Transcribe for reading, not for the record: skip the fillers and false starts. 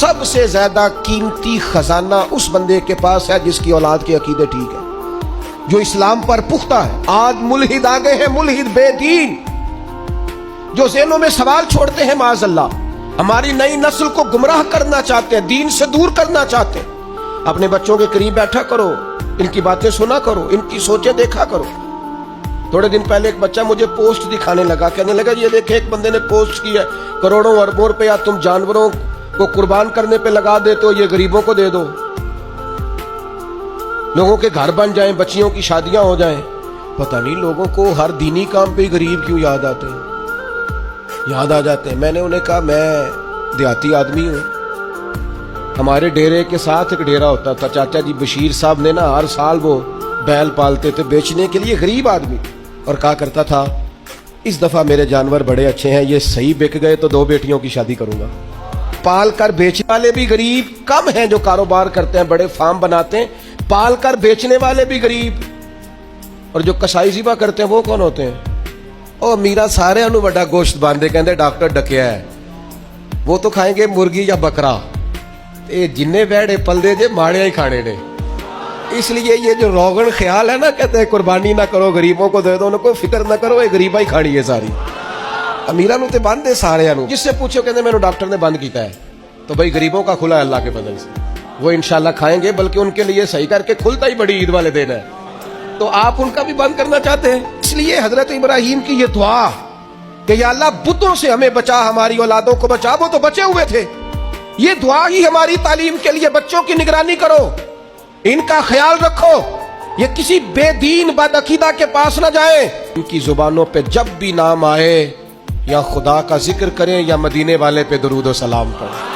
سب سے زیادہ قیمتی خزانہ اس بندے کے پاس ہے جس کی اولاد کے عقیدے ٹھیک ہے، جو اسلام پر پختہ ہے۔ آج ملحد آ گئے ہیں، ملحد بے دین، جو ذہنوں میں سوال چھوڑتے ہیں معاذ اللہ، ہماری نئی نسل کو گمراہ کرنا چاہتے ہیں، دین سے دور کرنا چاہتے ہیں۔ اپنے بچوں کے قریب بیٹھا کرو، ان کی باتیں سنا کرو، ان کی سوچیں دیکھا کرو۔ تھوڑے دن پہلے ایک بچہ مجھے پوسٹ دکھانے لگا، کہنے لگا یہ دیکھیں ایک بندے نے پوسٹ کی ہے، کروڑوں اربوں روپیہ تم جانوروں کو قربان کرنے پہ لگا دیتے ہو، یہ غریبوں کو دے دو، لوگوں کے گھر بن جائیں، بچیوں کی شادیاں ہو جائیں۔ پتہ نہیں لوگوں کو ہر دینی کام پہ غریب کیوں یاد آتے ہیں۔ میں نے انہیں کہا میں دیہاتی آدمی ہوں، ہمارے ڈیرے کے ساتھ ایک ڈیرا ہوتا تھا، چاچا جی بشیر صاحب نے نا ہر سال وہ بیل پالتے تھے بیچنے کے لیے، غریب آدمی، اور کہا کرتا تھا اس دفعہ میرے جانور بڑے اچھے ہیں، یہ صحیح بک گئے تو 2 بیٹیوں کی شادی کروں گا۔ پال کر بیچنے والے بھی غریب کم ہیں، جو کاروبار کرتے ہیں، بڑے فارم بناتے ہیں، پال کر بیچنے والے بھی غریب، اور جو کسائی ذبح کرتے ہیں وہ کون ہوتے ہیں؟ او میرا سارے انو بڑا گوشت باندھے کہندے ڈاکٹر ڈکیا ہے، وہ تو کھائیں گے مرغی یا بکرا، اے جننے بیڑے پلدے جے ماڑے ہی کھانے نے۔ اس لیے یہ جو روغن خیال ہے نا، کہتے ہیں قربانی نہ کرو، غریبوں کو دے دو، ان کو فکر نہ کرو، یہ غریبہ ہی کھانی ہے ساری۔ امیران تے بند دے سارے انو، جس سے پوچھو کہتے ہیں میں نے ڈاکٹر نے بند کیتا ہے، تو بھائی غریبوں کا کھلا ہے اللہ کے فضل سے، وہ انشاءاللہ کھائیں گے، بلکہ ان کے لیے صحیح کر کے کھلتا ہی بڑی عید والے دن ہے، تو آپ ان کا بھی بند کرنا چاہتے ہیں۔ اس لیے حضرت ابراہیم کی یہ دعا کہ یا اللہ بتوں سے ہمیں بچا، ہماری اولادوں کو بچا، وہ تو بچے ہوئے تھے، یہ دعا ہی ہماری تعلیم کے لیے، بچوں کی نگرانی کرو، ان کا خیال رکھو، یہ کسی بے دین بد عقیدہ کے پاس نہ جائیں۔ ان کی زبانوں پہ جب بھی نام آئے یا خدا کا ذکر کریں یا مدینے والے پہ درود و سلام پڑھیں۔